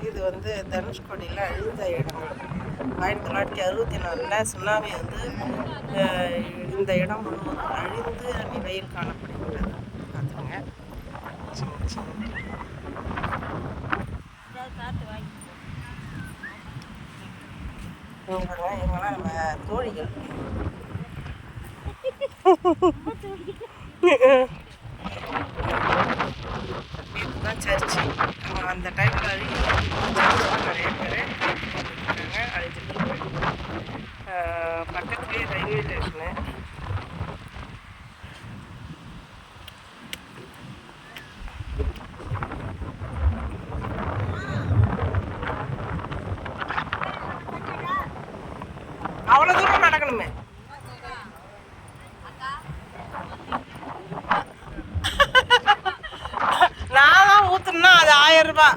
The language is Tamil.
இது வந்து தனுஷ்கோடியில் அழிந்த இடம். 1964 சுனாமி வந்து இந்த இடம் முழுவதும் அழிந்த நிலையில் காணப்படுகிறது. பார்த்துங்க. இவங்கெல்லாம் நம்ம தோழிகள். இதுதான் சர்ச்சு. அந்த டைமில் நிறைய பேர் இருக்காங்க, அழிஞ்சிட்டு இருக்காங்க. பக்கத்துலேயே ரயில்வே ஸ்டேஷனு. அவ்வளோ தூரம் நடக்கணுமே. நான் ஊற்றுனா அது 1000 ரூபாய்.